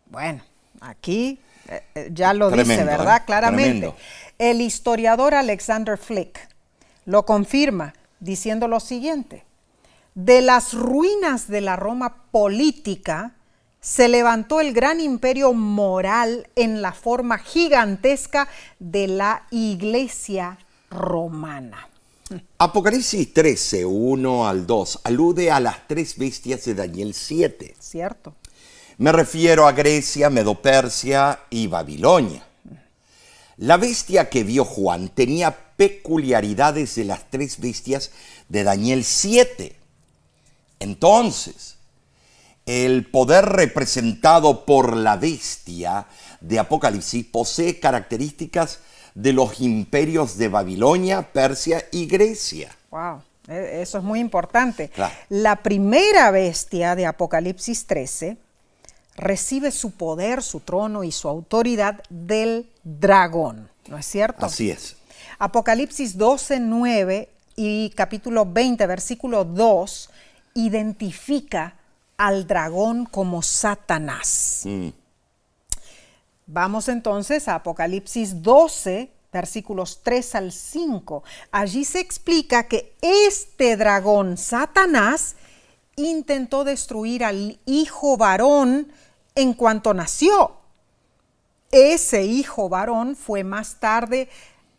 Bueno, aquí ya lo dice, ¿verdad? Claramente. Tremendo. El historiador Alexander Flick lo confirma diciendo lo siguiente: de las ruinas de la Roma política se levantó el gran imperio moral en la forma gigantesca de la Iglesia romana. Apocalipsis 13, 1 al 2, alude a las 3 bestias de Daniel 7. ¿Cierto? Me refiero a Grecia, Medo-Persia y Babilonia. La bestia que vio Juan tenía peculiaridades de las 3 bestias de Daniel 7. Entonces, el poder representado por la bestia de Apocalipsis posee características de los imperios de Babilonia, Persia y Grecia. Wow, eso es muy importante. Claro. La primera bestia de Apocalipsis 13 recibe su poder, su trono y su autoridad del dragón, ¿no es cierto? Así es. Apocalipsis 12, 9 y capítulo 20, versículo 2, identifica al dragón como Satanás. Vamos entonces a Apocalipsis 12, versículos 3 al 5. Allí se explica que este dragón, Satanás, intentó destruir al hijo varón en cuanto nació. Ese hijo varón fue más tarde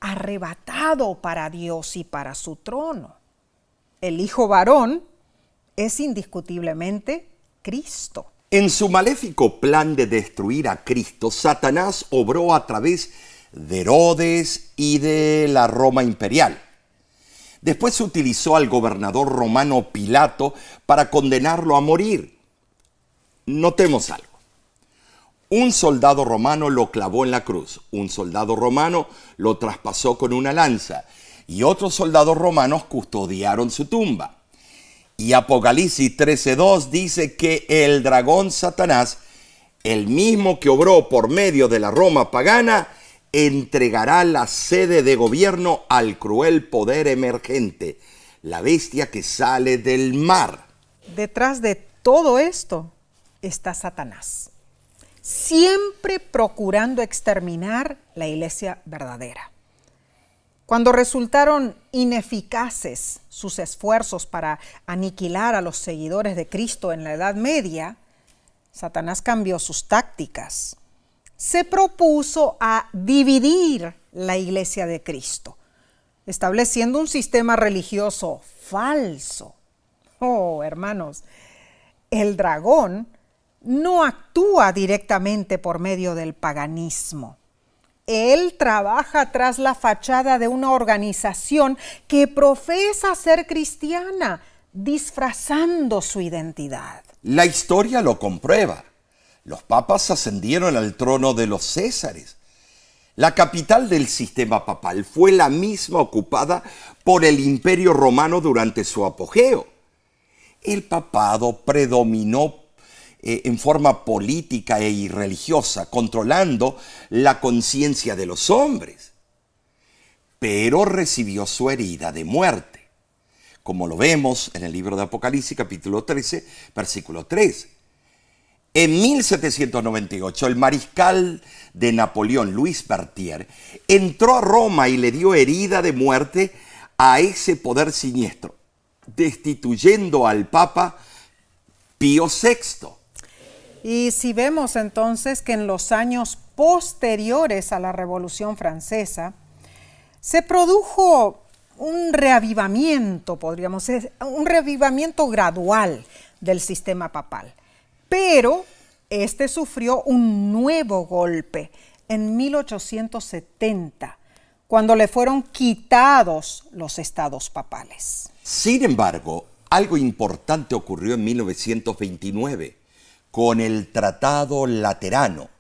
arrebatado para Dios y para su trono. El hijo varón es indiscutiblemente Cristo. En su maléfico plan de destruir a Cristo, Satanás obró a través de Herodes y de la Roma imperial. Después utilizó al gobernador romano Pilato para condenarlo a morir. Notemos algo. Un soldado romano lo clavó en la cruz, un soldado romano lo traspasó con una lanza y otros soldados romanos custodiaron su tumba. Y Apocalipsis 13:2 dice que el dragón Satanás, el mismo que obró por medio de la Roma pagana, entregará la sede de gobierno al cruel poder emergente, la bestia que sale del mar. Detrás de todo esto está Satanás, siempre procurando exterminar la iglesia verdadera. Cuando resultaron ineficaces sus esfuerzos para aniquilar a los seguidores de Cristo en la Edad Media, Satanás cambió sus tácticas. Se propuso a dividir la iglesia de Cristo. estableciendo un sistema religioso falso. Oh, hermanos, el dragón no actúa directamente por medio del paganismo. Él trabaja tras la fachada de una organización que profesa ser cristiana, disfrazando su identidad. La historia lo comprueba. Los papas ascendieron al trono de los Césares. La capital del sistema papal fue la misma ocupada por el Imperio Romano durante su apogeo. El papado predominó en forma política y religiosa, controlando la conciencia de los hombres. Pero recibió su herida de muerte, como lo vemos en el libro de Apocalipsis, capítulo 13, versículo 3. En 1798, el mariscal de Napoleón, Luis Berthier, entró a Roma y le dio herida de muerte a ese poder siniestro, destituyendo al Papa Pío VI. Y si vemos entonces que en los años posteriores a la Revolución Francesa se produjo un reavivamiento, podríamos decir, un reavivamiento gradual del sistema papal. Pero este sufrió un nuevo golpe en 1870, cuando le fueron quitados los estados papales. Sin embargo, algo importante ocurrió en 1929 con el Tratado Laterano.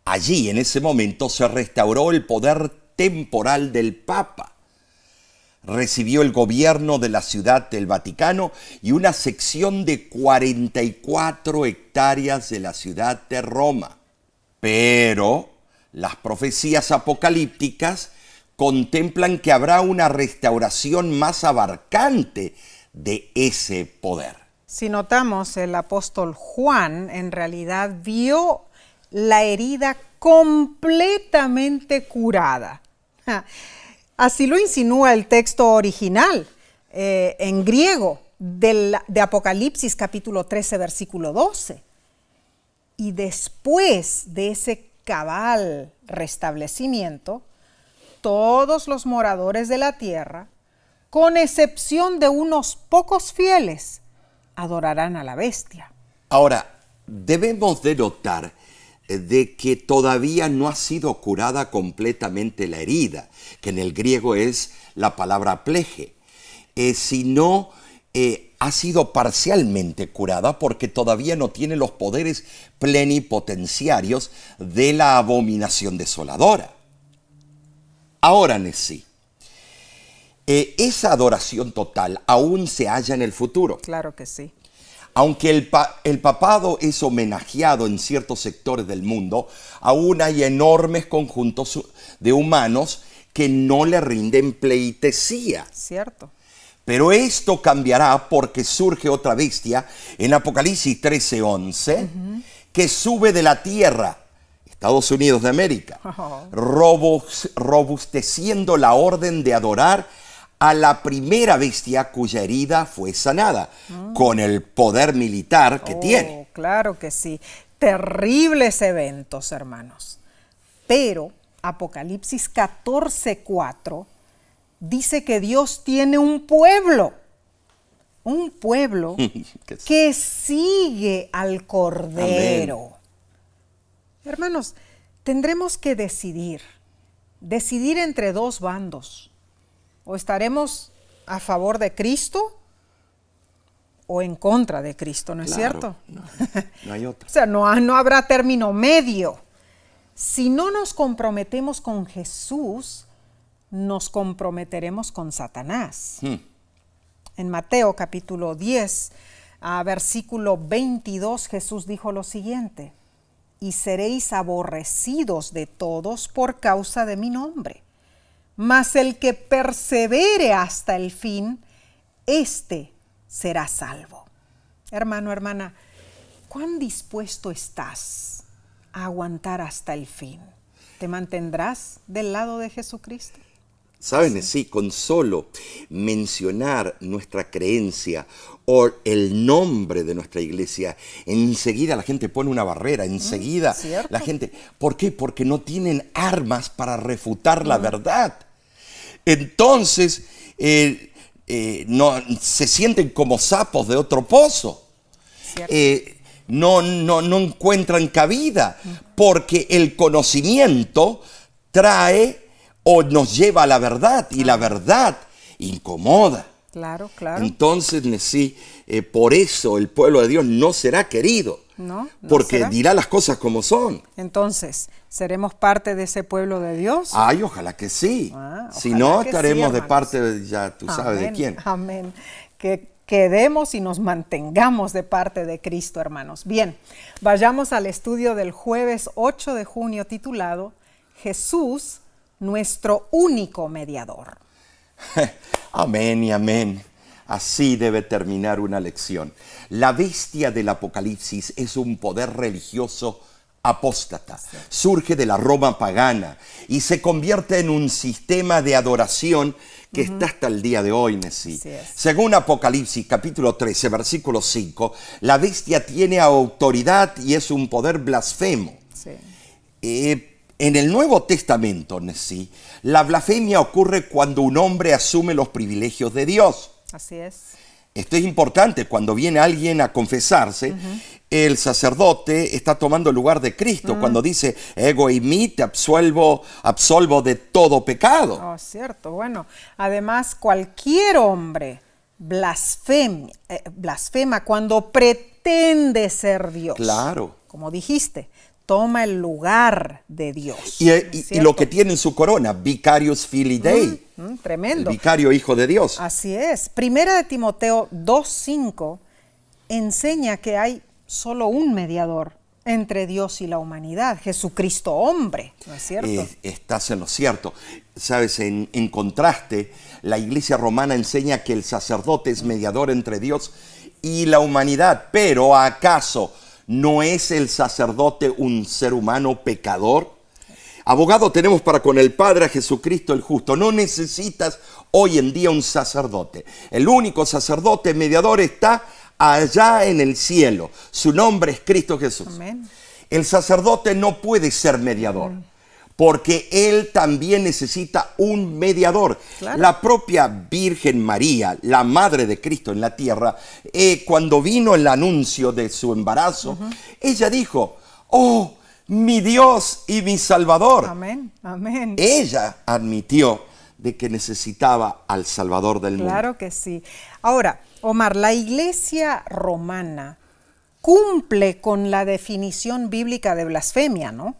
Allí, en ese momento, se restauró el poder temporal del Papa. Recibió el gobierno de la Ciudad del Vaticano y una sección de 44 hectáreas de la ciudad de Roma. Pero las profecías apocalípticas contemplan que habrá una restauración más abarcante de ese poder. Si notamos, el apóstol Juan en realidad vio la herida completamente curada. Así lo insinúa el texto original en griego de Apocalipsis capítulo 13, versículo 12. Y después de ese cabal restablecimiento, todos los moradores de la tierra, con excepción de unos pocos fieles, adorarán a la bestia. Ahora, debemos de notar de que todavía no ha sido curada completamente la herida, que en el griego es la palabra pleje, sino ha sido parcialmente curada porque todavía no tiene los poderes plenipotenciarios de la abominación desoladora. Ahora, sí, esa adoración total aún se halla en el futuro. Claro que sí. Aunque el papado es homenajeado en ciertos sectores del mundo, aún hay enormes conjuntos de humanos que no le rinden pleitesía. Cierto. Pero esto cambiará porque surge otra bestia en Apocalipsis 13:11, que sube de la tierra, Estados Unidos de América, robusteciendo la orden de adorar a la primera bestia cuya herida fue sanada, con el poder militar que tiene. Claro que sí. Terribles eventos, hermanos. Pero Apocalipsis 14:4 dice que Dios tiene un pueblo que sigue al Cordero. Amén. Hermanos, tendremos que decidir entre dos bandos. O estaremos a favor de Cristo o en contra de Cristo, ¿no es cierto? No hay otra. O sea, no habrá término medio. Si no nos comprometemos con Jesús, nos comprometeremos con Satanás. En Mateo capítulo 10, versículo 22, Jesús dijo lo siguiente: y seréis aborrecidos de todos por causa de mi nombre. Mas el que persevere hasta el fin, éste será salvo. Hermano, hermana, ¿cuán dispuesto estás a aguantar hasta el fin? ¿Te mantendrás del lado de Jesucristo? Saben, sí, con solo mencionar nuestra creencia o el nombre de nuestra iglesia, enseguida la gente pone una barrera, enseguida la gente... ¿Por qué? Porque no tienen armas para refutar la verdad. entonces no, se sienten como sapos de otro pozo. No encuentran cabida, porque el conocimiento trae o nos lleva a la verdad, y la verdad incomoda. Claro, claro. Entonces, sí, por eso el pueblo de Dios no será querido, No porque será. dirá las cosas como son. Entonces, ¿seremos parte de ese pueblo de Dios? Ay, ojalá que sí. Si Ojalá no, que sí, estaremos de hermanos. parte de, ya tú sabes de Amén, quién. amén. Que quedemos y nos mantengamos de parte de Cristo, hermanos. Bien, vayamos al estudio del jueves 8 de junio titulado Jesús, nuestro único mediador. Amén y amén. Así debe terminar una lección. La bestia del Apocalipsis es un poder religioso apóstata. Surge de la Roma pagana y se convierte en un sistema de adoración que está hasta el día de hoy, Nesí. Según Apocalipsis capítulo 13, versículo 5, la bestia tiene autoridad y es un poder blasfemo. Sí. En el Nuevo Testamento, Nesí, la blasfemia ocurre cuando un hombre asume los privilegios de Dios. Así es. Esto es importante. Cuando viene alguien a confesarse, el sacerdote está tomando el lugar de Cristo. Cuando dice, ego y mí, te absolvo de todo pecado. Oh, cierto. Bueno, además cualquier hombre blasfema cuando pretende ser Dios. Claro. Como dijiste, toma el lugar de Dios. Y lo que tiene en su corona, Vicarius Filii Dei. Tremendo. El vicario hijo de Dios. Así es. Primera de Timoteo 2:5 enseña que hay solo un mediador entre Dios y la humanidad, Jesucristo hombre, ¿no es cierto? Estás en lo cierto. Sabes, en contraste, la Iglesia romana enseña que el sacerdote es mediador entre Dios y la humanidad. Pero ¿acaso no es el sacerdote un ser humano pecador? Abogado tenemos para con el Padre a Jesucristo el justo. No necesitas hoy en día un sacerdote. El único sacerdote mediador está allá en el cielo. Su nombre es Cristo Jesús. Amén. El sacerdote no puede ser mediador, porque él también necesita un mediador. Claro. La propia Virgen María, la madre de Cristo en la tierra, cuando vino el anuncio de su embarazo, ella dijo, oh, mi Dios y mi Salvador. Amén, amén. Ella admitió de que necesitaba al Salvador del mundo. Claro que sí. Ahora, Omar, la Iglesia romana cumple con la definición bíblica de blasfemia, ¿no?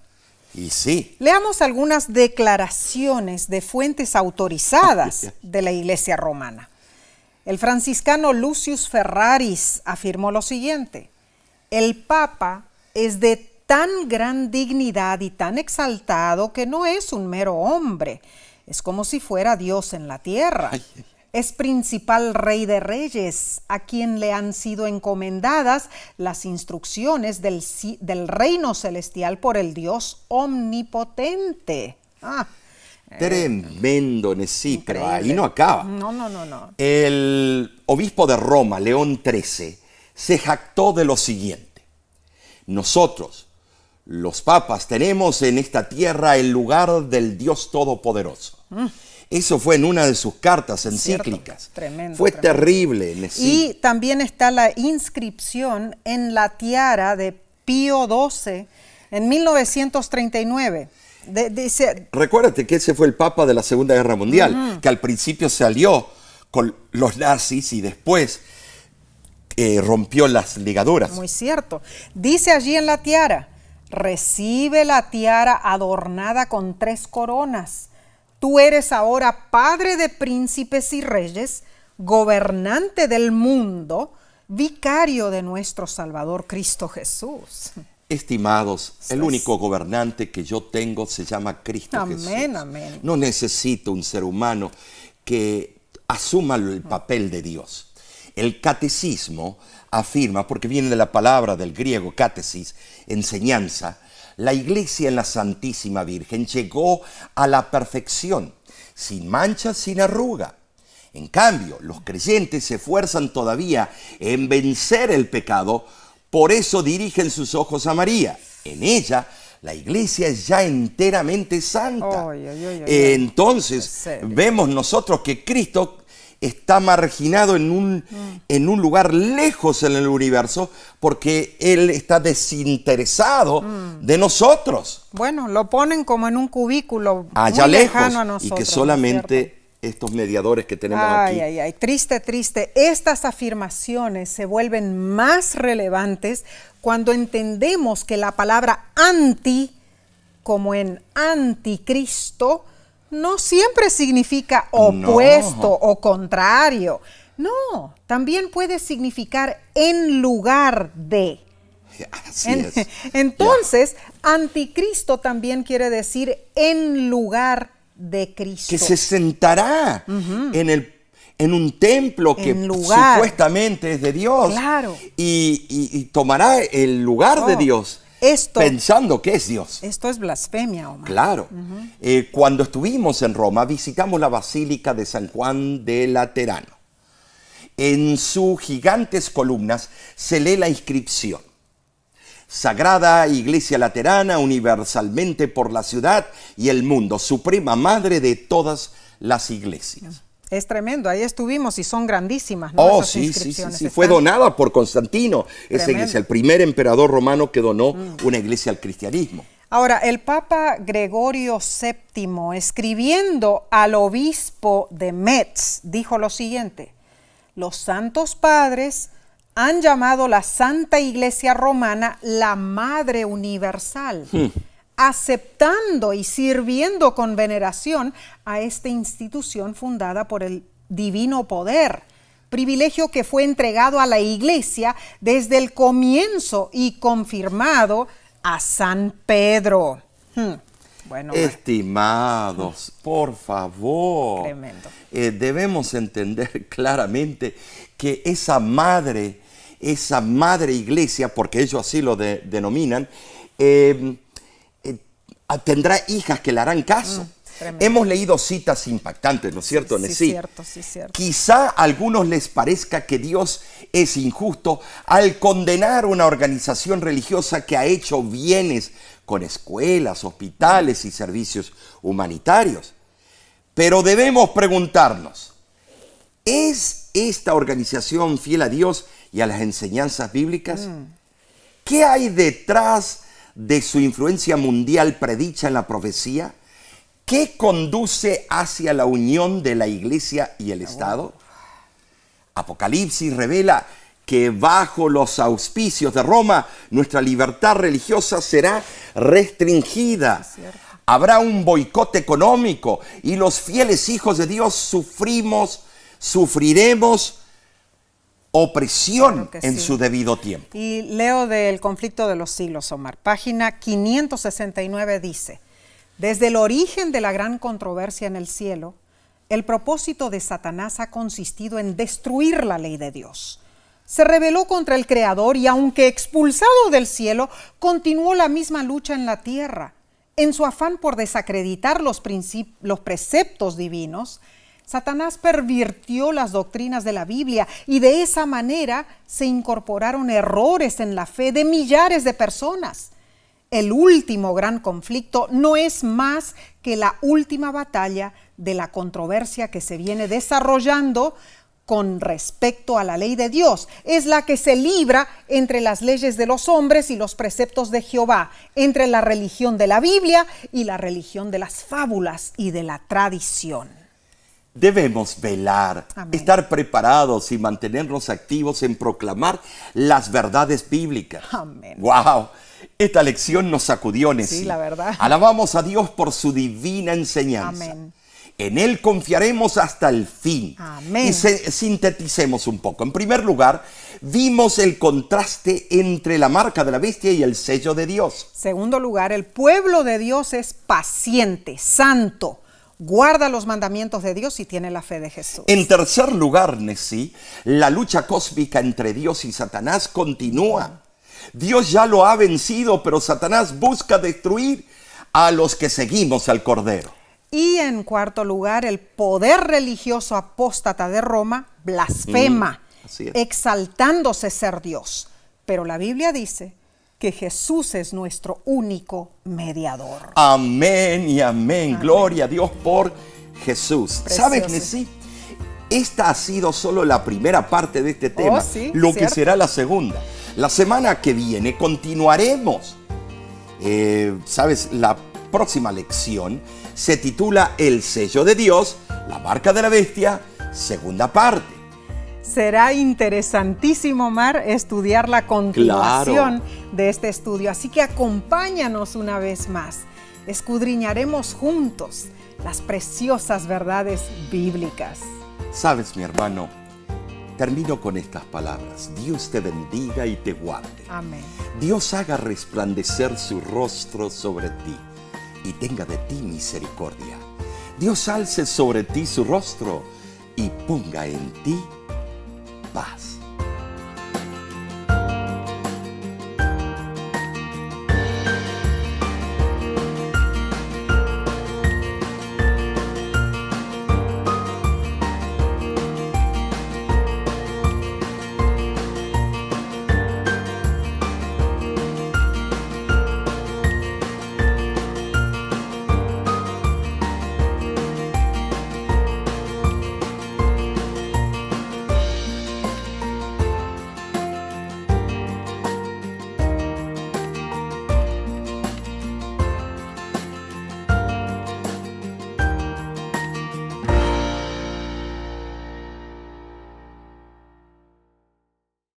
Y sí. Leamos algunas declaraciones de fuentes autorizadas de la Iglesia romana. El franciscano Lucius Ferraris afirmó lo siguiente: el Papa es de tan gran dignidad y tan exaltado que no es un mero hombre, es como si fuera Dios en la tierra. Es principal rey de reyes, a quien le han sido encomendadas las instrucciones del reino celestial por el Dios omnipotente. Tremendo, Nesí, pero ahí no acaba. No. El obispo de Roma, León XIII, se jactó de lo siguiente: nosotros, los papas, tenemos en esta tierra el lugar del Dios Todopoderoso. Eso fue en una de sus cartas encíclicas. Tremendo. Fue terrible, Nesí. Y también está la inscripción en la tiara de Pío XII en 1939. Dice, recuérdate que ese fue el papa de la Segunda Guerra Mundial, que al principio se alió con los nazis y después rompió las ligaduras. muy cierto. Dice allí en la tiara: recibe la tiara adornada con 3 coronas. Tú eres ahora padre de príncipes y reyes, gobernante del mundo, vicario de nuestro Salvador Cristo Jesús. Estimados, el único gobernante que yo tengo se llama Cristo Jesús. Amén. No necesito un ser humano que asuma el papel de Dios. El catecismo afirma, porque viene de la palabra del griego catesis, enseñanza, la Iglesia en la Santísima Virgen llegó a la perfección, sin mancha, sin arruga. En cambio, los creyentes se esfuerzan todavía en vencer el pecado, por eso dirigen sus ojos a María. En ella, La iglesia es ya enteramente santa. Oy, oy, oy, oy. Entonces, serio. vemos nosotros que Cristo está marginado en un lugar lejos en el universo porque Él está desinteresado de nosotros. Bueno, lo ponen como en un cubículo Allá muy lejos. lejano a nosotros. Y que ¿no es solamente cierto? estos mediadores que tenemos Ay, aquí. ay, ay, triste, triste. Estas afirmaciones se vuelven más relevantes cuando entendemos que la palabra anti, como en anticristo, no siempre significa opuesto o contrario. No, también puede significar en lugar de. Así es. Entonces, anticristo también quiere decir en lugar de Cristo. Que se sentará en un templo que En lugar. supuestamente es de Dios. Claro. Y tomará el lugar de Dios. Pensando que es Dios. Esto es blasfemia, Omar. Claro. Cuando estuvimos en Roma, visitamos la Basílica de San Juan de Laterano. En sus gigantes columnas se lee la inscripción: Sagrada Iglesia Laterana, universalmente por la ciudad y el mundo, suprema madre de todas las iglesias. Es tremendo, ahí estuvimos y son grandísimas, ¿no? Oh, Esas sí. inscripciones. Fue donada por Constantino, esa Tremendo. iglesia, el primer emperador romano que donó una iglesia al cristianismo. Ahora, el Papa Gregorio VII, escribiendo al obispo de Metz, dijo lo siguiente: los santos padres han llamado la Santa Iglesia Romana la Madre Universal, aceptando y sirviendo con veneración a esta institución fundada por el divino poder, privilegio que fue entregado a la Iglesia desde el comienzo y confirmado a San Pedro. Bueno, Estimados, por favor, tremendo. Debemos entender claramente que esa madre iglesia, porque ellos así lo denominan, tendrá hijas que le harán caso. Hemos leído citas impactantes, ¿no es cierto? Sí, cierto. Quizá a algunos les parezca que Dios es injusto al condenar una organización religiosa que ha hecho bienes con escuelas, hospitales y servicios humanitarios. Pero debemos preguntarnos, ¿es esta organización fiel a Dios y a las enseñanzas bíblicas? ¿Qué hay detrás de su influencia mundial predicha en la profecía? ¿Qué conduce hacia la unión de la Iglesia y el Estado? Apocalipsis revela que bajo los auspicios de Roma, nuestra libertad religiosa será restringida. Habrá un boicot económico y los fieles hijos de Dios sufriremos opresión en su debido tiempo. Y leo del Conflicto de los Siglos, Omar. Página 569 dice: desde el origen de la gran controversia en el cielo, el propósito de Satanás ha consistido en destruir la ley de Dios. Se rebeló contra el Creador y, aunque expulsado del cielo, continuó la misma lucha en la tierra. En su afán por desacreditar los preceptos divinos, Satanás pervirtió las doctrinas de la Biblia y de esa manera se incorporaron errores en la fe de millares de personas. El último gran conflicto no es más que la última batalla de la controversia que se viene desarrollando con respecto a la ley de Dios. Es la que se libra entre las leyes de los hombres y los preceptos de Jehová, entre la religión de la Biblia y la religión de las fábulas y de la tradición. Debemos velar, estar preparados y mantenernos activos en proclamar las verdades bíblicas. Amén. ¡Wow! Esta lección nos sacudió, Nesí. Sí, la verdad. Alabamos a Dios por su divina enseñanza. Amén. En Él confiaremos hasta el fin. Amén. Y sinteticemos un poco. En primer lugar, vimos el contraste entre la marca de la bestia y el sello de Dios. Segundo lugar, el pueblo de Dios es paciente, santo, guarda los mandamientos de Dios y tiene la fe de Jesús. En tercer lugar, Nesí, la lucha cósmica entre Dios y Satanás continúa. Dios ya lo ha vencido, pero Satanás busca destruir a los que seguimos al Cordero. Y en cuarto lugar, el poder religioso apóstata de Roma blasfema, Así es. exaltándose ser Dios. Pero la Biblia dice que Jesús es nuestro único mediador. Amén y amén. Gloria a Dios por Jesús. Precioso. ¿Sabes, Nessie? Esta ha sido solo la primera parte de este tema, sí, lo cierto. que será la segunda. La semana que viene continuaremos. ¿Sabes? La próxima lección se titula El sello de Dios, la marca de la bestia, segunda parte. Será interesantísimo, Mar, estudiar la continuación de este estudio. Así que acompáñanos una vez más. Escudriñaremos juntos las preciosas verdades bíblicas. Sabes, mi hermano, termino con estas palabras. Dios te bendiga y te guarde. Amén. Dios haga resplandecer su rostro sobre ti y tenga de ti misericordia. Dios alce sobre ti su rostro y ponga en ti paz.